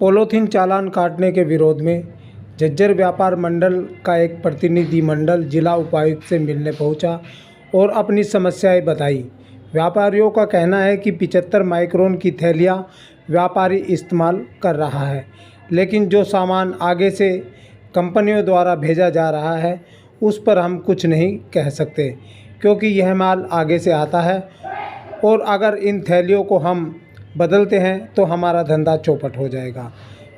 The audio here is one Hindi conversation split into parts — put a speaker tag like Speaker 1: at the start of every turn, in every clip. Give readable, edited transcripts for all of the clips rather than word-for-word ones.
Speaker 1: पॉलीथीन चालान काटने के विरोध में झज्जर व्यापार मंडल का एक प्रतिनिधिमंडल जिला उपायुक्त से मिलने पहुंचा और अपनी समस्याएं बताई। व्यापारियों का कहना है कि 75 माइक्रोन की थैलियां व्यापारी इस्तेमाल कर रहा है, लेकिन जो सामान आगे से कंपनियों द्वारा भेजा जा रहा है उस पर हम कुछ नहीं कह सकते, क्योंकि यह माल आगे से आता है और अगर इन थैलियों को हम बदलते हैं तो हमारा धंधा चौपट हो जाएगा।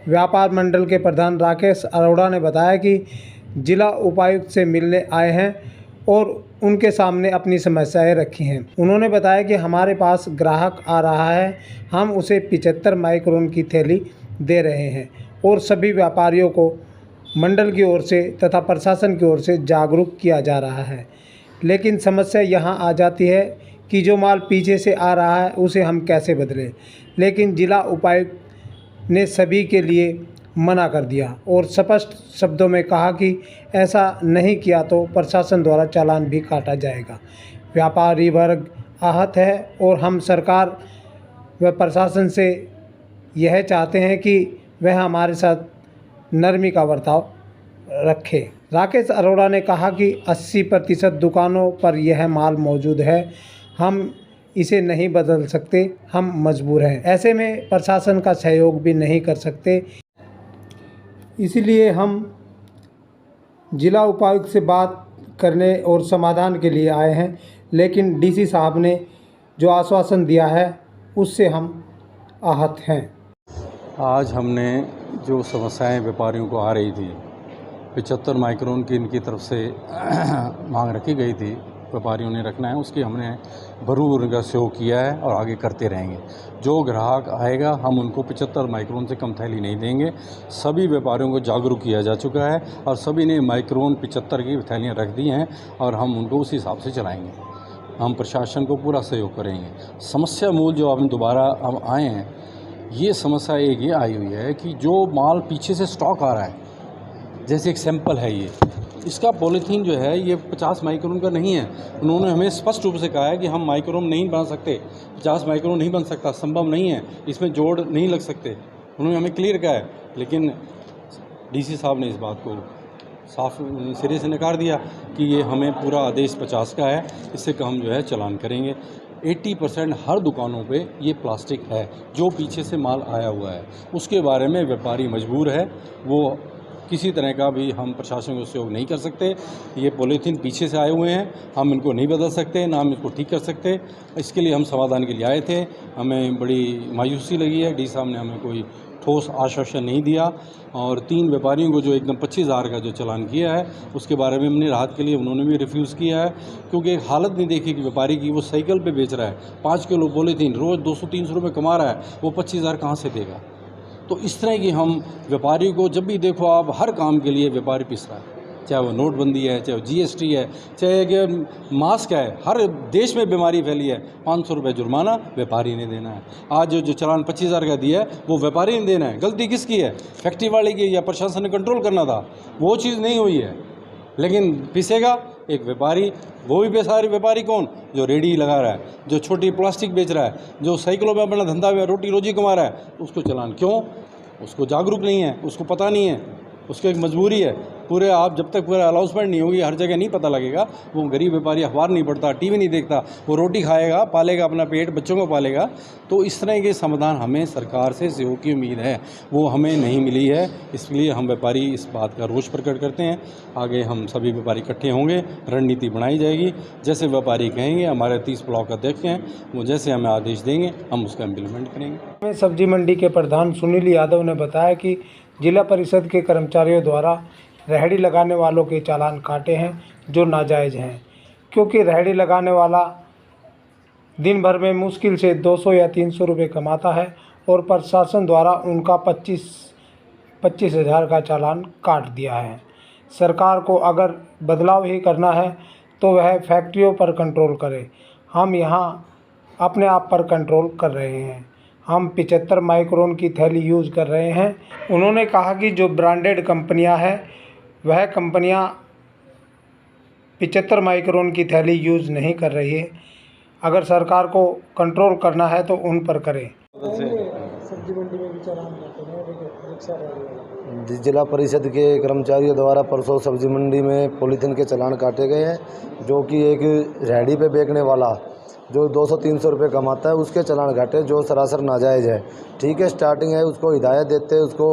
Speaker 1: व्यापार मंडल के प्रधान राकेश अरोड़ा ने बताया कि जिला उपायुक्त से मिलने आए हैं और उनके सामने अपनी समस्याएं रखी हैं। उन्होंने बताया कि हमारे पास ग्राहक आ रहा है, हम उसे 75 माइक्रोन की थैली दे रहे हैं और सभी व्यापारियों को मंडल की ओर से तथा प्रशासन की ओर से जागरूक किया जा रहा है। लेकिन समस्या यहाँ आ जाती है कि जो माल पीछे से आ रहा है उसे हम कैसे बदलें। लेकिन जिला उपायुक्त ने सभी के लिए मना कर दिया और स्पष्ट शब्दों में कहा कि ऐसा नहीं किया तो प्रशासन द्वारा चालान भी काटा जाएगा। व्यापारी वर्ग आहत है और हम सरकार व प्रशासन से यह चाहते हैं कि वह हमारे साथ नरमी का बर्ताव रखे। राकेश अरोड़ा ने कहा कि 80% दुकानों पर यह माल मौजूद है, हम इसे नहीं बदल सकते, हम मजबूर हैं। ऐसे में प्रशासन का सहयोग भी नहीं कर सकते, इसलिए हम जिला उपायुक्त से बात करने और समाधान के लिए आए हैं। लेकिन डीसी साहब ने जो आश्वासन दिया है उससे हम आहत हैं।
Speaker 2: आज हमने जो समस्याएं व्यापारियों को आ रही थी, 75 माइक्रोन की इनकी तरफ से मांग रखी गई थी, व्यापारियों ने रखना है, उसकी हमने भरपूर उनका सहयोग किया है और आगे करते रहेंगे। जो ग्राहक आएगा हम उनको 75 माइक्रोन से कम थैली नहीं देंगे। सभी व्यापारियों को जागरूक किया जा चुका है और सभी ने माइक्रोन 75 की थैलियाँ रख दी हैं और हम उनको उस हिसाब से चलाएँगे। हम प्रशासन को पूरा सहयोग करेंगे। समस्या मूल जो हम दोबारा हम आए हैं, ये समस्या एक ये आई हुई है कि जो माल पीछे से स्टॉक आ रहा है, जैसे एक सैंपल है ये, इसका पॉलीथीन जो है ये 50 माइक्रोन का नहीं है। उन्होंने हमें स्पष्ट रूप से कहा है कि हम माइक्रोन नहीं बना सकते, 50 माइक्रोन नहीं बन सकता, संभव नहीं है, इसमें जोड़ नहीं लग सकते, उन्होंने हमें क्लियर कहा है। लेकिन डीसी साहब ने इस बात को साफ सिरे से नकार दिया कि ये हमें पूरा आदेश 50 का है, इससे कम जो है चालान करेंगे। 80% हर दुकानों पे ये प्लास्टिक है जो पीछे से माल आया हुआ है, उसके बारे में व्यापारी मजबूर है। वो किसी तरह का भी हम प्रशासन को सहयोग नहीं कर सकते। ये पॉलीथीन पीछे से आए हुए हैं, हम इनको नहीं बदल सकते, ना हम इसको ठीक कर सकते। इसके लिए हम समाधान के लिए आए थे। हमें बड़ी मायूसी लगी है, डी साहब ने हमें कोई ठोस आश्वासन नहीं दिया और 3 व्यापारियों को जो एकदम 25,000 का जो चालान किया है उसके बारे में हमने राहत के लिए उन्होंने भी रिफ्यूज़ किया है, क्योंकि एक हालत नहीं देखी कि व्यापारी की वो साइकिल पे बेच रहा है 5 किलो पॉलीथीन, रोज़ 200-300 रुपये कमा रहा है, वो 25,000 कहाँ से देगा। तो इस तरह की हम व्यापारी को जब भी देखो आप हर काम के लिए व्यापारी पिस रहा है, चाहे वो नोटबंदी है, चाहे वो GST है, चाहे कि मास्क है, हर देश में बीमारी फैली है, 500 रुपये जुर्माना व्यापारी ने देना है। आज जो चालान 25,000 का दिया है वो व्यापारी ने देना है। गलती किसकी है? फैक्ट्री वाले की, या प्रशासन ने कंट्रोल करना था, वो चीज़ नहीं हुई है। लेकिन पिसेगा एक व्यापारी, वो भी बेसारे व्यापारी कौन? जो रेडी लगा रहा है, जो छोटी प्लास्टिक बेच रहा है, जो साइकिलों में अपना धंधा रोटी रोजी कमा रहा है, उसको चालान क्यों? उसको जागरूक नहीं है, उसको पता नहीं है, उसको एक मजबूरी है। पूरे आप जब तक पूरा अनाउंसमेंट नहीं होगी, हर जगह नहीं पता लगेगा, वो गरीब व्यापारी अखबार नहीं पढ़ता, टीवी नहीं देखता, वो रोटी खाएगा, पालेगा अपना पेट, बच्चों को पालेगा। तो इस तरह के समाधान हमें सरकार से सहयोग की उम्मीद है, वो हमें नहीं मिली है। इसलिए हम व्यापारी इस बात का रोष प्रकट करते हैं। आगे हम सभी व्यापारी इकट्ठे होंगे, रणनीति बनाई जाएगी। जैसे व्यापारी कहेंगे, हमारे 30 ब्लॉक अध्यक्ष हैं, वो जैसे हमें आदेश देंगे हम उसका इम्प्लीमेंट करेंगे।
Speaker 1: सब्जी मंडी के प्रधान सुनील यादव ने बताया कि जिला परिषद के कर्मचारियों द्वारा रेहड़ी लगाने वालों के चालान काटे हैं जो नाजायज़ हैं, क्योंकि रेहड़ी लगाने वाला दिन भर में मुश्किल से 200 या 300 रुपये कमाता है और प्रशासन द्वारा उनका 25,000 का चालान काट दिया है। सरकार को अगर बदलाव ही करना है तो वह फैक्ट्रियों पर कंट्रोल करे। हम यहाँ अपने आप पर कंट्रोल कर रहे हैं। हम 75 माइक्रोन की थैली यूज़ कर रहे हैं। उन्होंने कहा कि जो ब्रांडेड कंपनियां हैं वह कंपनियां 75 माइक्रोन की थैली यूज़ नहीं कर रही है। अगर सरकार को कंट्रोल करना है तो उन पर करें।
Speaker 3: सब्जी मंडी में भी चालान काटे हैं। जिला परिषद के कर्मचारियों द्वारा परसों सब्जी मंडी में पॉलीथीन के चालान काटे गए हैं, जो कि एक रेहड़ी पे बेचने वाला जो 200-300 रुपये कमाता है उसके चालान काटे, जो सरासर नाजायज़ है। ठीक है, स्टार्टिंग है, उसको हिदायत देते, उसको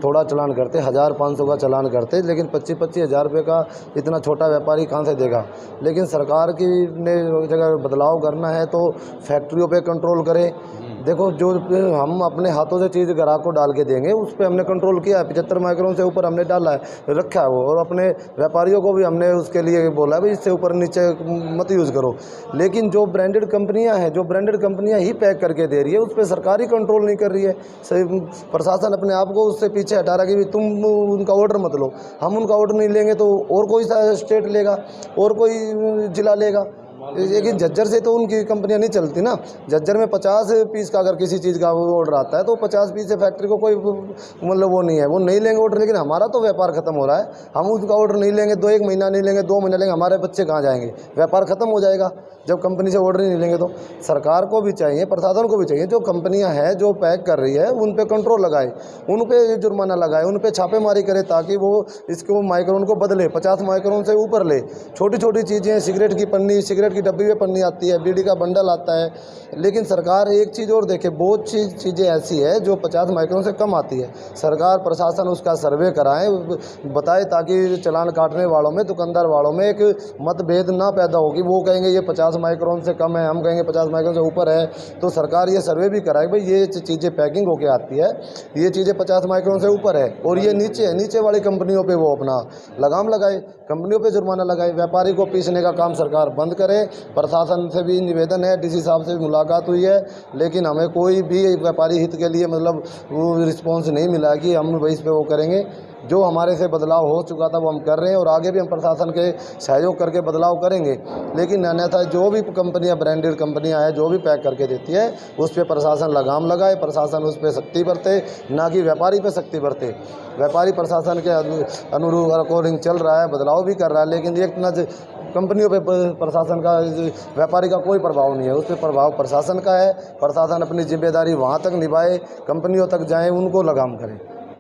Speaker 3: थोड़ा चालान करते, 1000-500 का चालान करते, लेकिन 25-25 हज़ार रुपये का इतना छोटा व्यापारी कहाँ से देगा। लेकिन सरकार की ने अगर बदलाव करना है तो फैक्ट्रियों पे कंट्रोल करे। देखो, जो हम अपने हाथों से चीज़ ग्राहक को डाल के देंगे उस पर हमने कंट्रोल किया है, 75 माइक्रोन से ऊपर हमने डाला है, रखा है वो, और अपने व्यापारियों को भी हमने उसके लिए बोला है भाई इससे ऊपर नीचे मत यूज़ करो। लेकिन जो ब्रांडेड कंपनियां हैं, जो ब्रांडेड कंपनियां ही पैक करके दे रही है उस पर सरकार ही कंट्रोल नहीं कर रही है। प्रशासन अपने आप को उससे पीछे हटा रहा कि भाई तुम उनका ऑर्डर मत लो। हम उनका ऑर्डर नहीं लेंगे तो और कोई सा स्टेट लेगा, और कोई जिला लेगा। लेकिन झज्जर से तो उनकी कंपनियां नहीं चलती ना। झज्जर में 50 पीस का अगर किसी चीज़ का ऑर्डर आता है तो 50 पीस से फैक्ट्री को कोई मतलब वो नहीं है, वो नहीं लेंगे ऑर्डर। लेकिन हमारा तो व्यापार खत्म हो रहा है, हम उसका ऑर्डर नहीं लेंगे, 1 महीना नहीं लेंगे, 2 महीना लेंगे, हमारे बच्चे कहाँ जाएंगे? व्यापार खत्म हो जाएगा जब कंपनी से ऑर्डर ही नहीं लेंगे। तो सरकार को भी चाहिए, प्रशासन को भी चाहिए, जो कंपनियां हैं जो पैक कर रही है उन पे कंट्रोल लगाए, उन पे जुर्माना लगाए, उन पे छापेमारी करे, ताकि वो इसको माइक्रोन को बदले, 50 माइक्रोन से ऊपर ले। छोटी छोटी चीज़ें, सिगरेट की पन्नी, सिगरेट की डब्बी में पन्नी आती है, बीड़ी का बंडल आता है। लेकिन सरकार एक चीज़ और देखे, बहुत चीज़ें ऐसी है जो 50 माइक्रोन से कम आती है। सरकार प्रशासन उसका सर्वे कराए, बताए, ताकि चालान काटने वालों में, दुकानदार वालों में एक मतभेद ना पैदा हो कि वो कहेंगे ये 50 माइक्रोन से कम है, हम कहेंगे 50 माइक्रोन से ऊपर है। तो सरकार ये सर्वे भी कराए भाई ये चीज़ें पैकिंग होके आती है, ये चीज़ें 50 माइक्रोन से ऊपर है और ये नीचे है, नीचे वाली कंपनियों पे वो अपना लगाम लगाए, कंपनियों पे जुर्माना लगाए। व्यापारी को पीसने का काम सरकार बंद करे। प्रशासन से भी निवेदन है, डीसी साहब से भी मुलाकात हुई है, लेकिन हमें कोई भी व्यापारी हित के लिए मतलब वो रिस्पॉन्स नहीं मिला कि हम भाई इस पर वो करेंगे। जो हमारे से बदलाव हो चुका था वो हम कर रहे हैं और आगे भी हम प्रशासन के सहयोग करके बदलाव करेंगे। लेकिन अन्यथा जो भी कंपनियां, ब्रांडेड कंपनियां हैं जो भी पैक करके देती है उस पर प्रशासन लगाम लगाए, प्रशासन उस पर सख्ती बरते, ना कि व्यापारी पे सख्ती बरते। व्यापारी प्रशासन के अनुरूप अकॉर्डिंग चल रहा है, बदलाव भी कर रहा है, लेकिन एक न कंपनियों पे प्रशासन का, व्यापारी का कोई प्रभाव नहीं है, उस पर प्रभाव प्रशासन का है। प्रशासन अपनी जिम्मेदारी वहाँ तक निभाए, कंपनियों तक जाए, उनको लगाम करे।